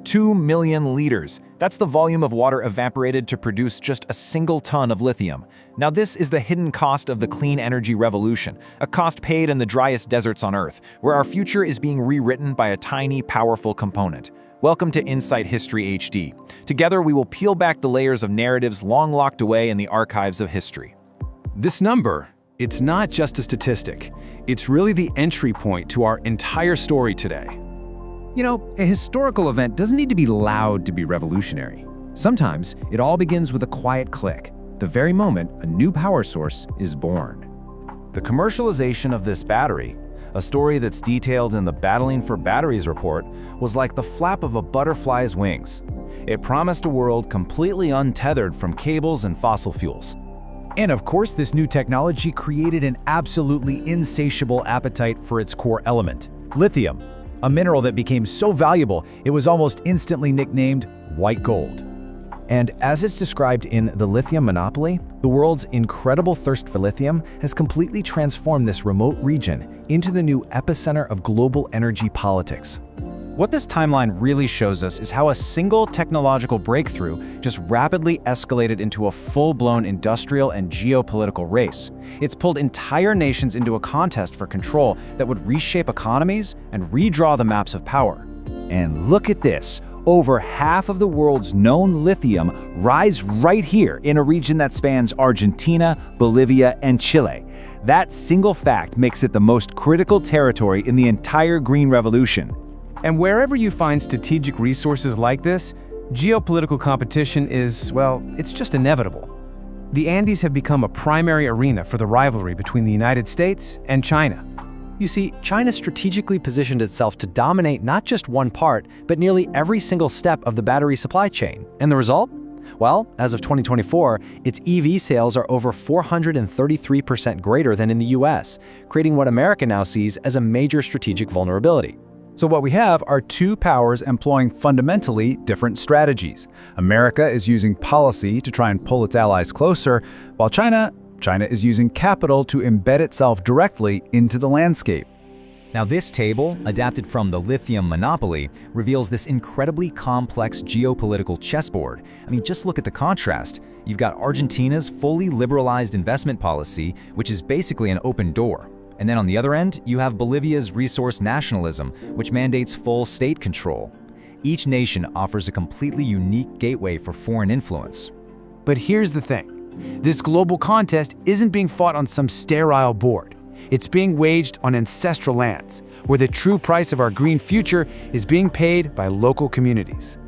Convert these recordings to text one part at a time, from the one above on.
2 million liters. That's the volume of water evaporated to produce just a single ton of lithium. Now this is the hidden cost of the clean energy revolution, a cost paid in the driest deserts on Earth, where our future is being rewritten by a tiny, powerful component. Welcome to Insight History HD. Together we will peel back the layers of narratives long locked away in the archives of history. This number, it's not just a statistic. It's really the entry point to our entire story today. You know, a historical event doesn't need to be loud to be revolutionary. Sometimes it all begins with a quiet click, the very moment a new power source is born. The commercialization of this battery, a story that's detailed in the Battling for Batteries report, was like the flap of a butterfly's wings. It promised a world completely untethered from cables and fossil fuels. And of course, this new technology created an absolutely insatiable appetite for its core element, lithium, a mineral that became so valuable it was almost instantly nicknamed white gold. And as it's described in The Lithium Monopoly, the world's incredible thirst for lithium has completely transformed this remote region into the new epicenter of global energy politics. What this timeline really shows us is how a single technological breakthrough just rapidly escalated into a full-blown industrial and geopolitical race. It's pulled entire nations into a contest for control that would reshape economies and redraw the maps of power. And look at this. Over half of the world's known lithium lies right here in a region that spans Argentina, Bolivia, and Chile. That single fact makes it the most critical territory in the entire Green Revolution. And wherever you find strategic resources like this, geopolitical competition is, well, it's just inevitable. The Andes have become a primary arena for the rivalry between the United States and China. You see, China strategically positioned itself to dominate not just one part, but nearly every single step of the battery supply chain. And the result? Well, as of 2024, its EV sales are over 433% greater than in the US, creating what America now sees as a major strategic vulnerability. So what we have are two powers employing fundamentally different strategies. America is using policy to try and pull its allies closer, while China is using capital to embed itself directly into the landscape. Now this table, adapted from the Lithium Monopoly, reveals this incredibly complex geopolitical chessboard. I mean, just look at the contrast. You've got Argentina's fully liberalized investment policy, which is basically an open door. And then on the other end, you have Bolivia's resource nationalism, which mandates full state control. Each nation offers a completely unique gateway for foreign influence. But here's the thing. This global contest isn't being fought on some sterile board. It's being waged on ancestral lands, where the true price of our green future is being paid by local communities.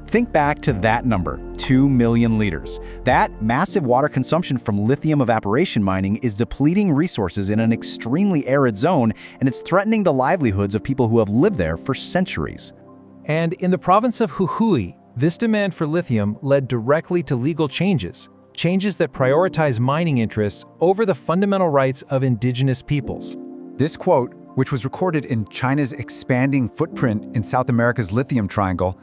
Think back to that number, 2 million liters. That massive water consumption from lithium evaporation mining is depleting resources in an extremely arid zone, and it's threatening the livelihoods of people who have lived there for centuries. And in the province of Jujuy, this demand for lithium led directly to legal changes that prioritize mining interests over the fundamental rights of indigenous peoples. This quote, which was recorded in China's expanding footprint in South America's Lithium Triangle,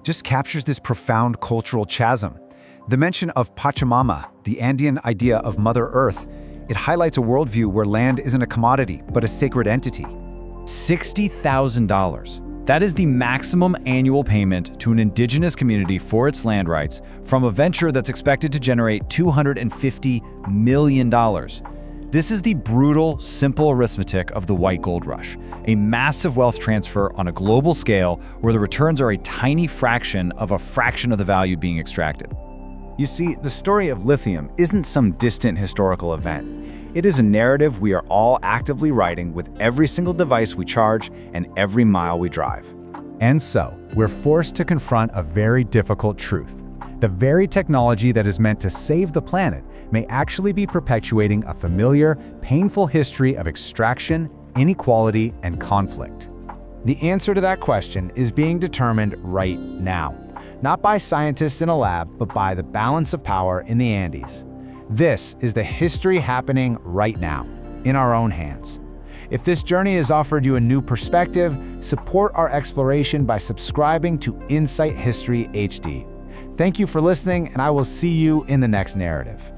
just captures this profound cultural chasm. The mention of Pachamama, the Andean idea of Mother Earth, it highlights a worldview where land isn't a commodity, but a sacred entity. $60,000. That is the maximum annual payment to an indigenous community for its land rights from a venture that's expected to generate $250 million. This is the brutal, simple arithmetic of the white gold rush, a massive wealth transfer on a global scale where the returns are a tiny fraction of the value being extracted. You see, the story of lithium isn't some distant historical event. It is a narrative we are all actively writing with every single device we charge and every mile we drive. And so, we're forced to confront a very difficult truth. The very technology that is meant to save the planet may actually be perpetuating a familiar, painful history of extraction, inequality, and conflict. The answer to that question is being determined right now, not by scientists in a lab, but by the balance of power in the Andes. This is the history happening right now, in our own hands. If this journey has offered you a new perspective, support our exploration by subscribing to Insight History HD. Thank you for listening, and I will see you in the next narrative.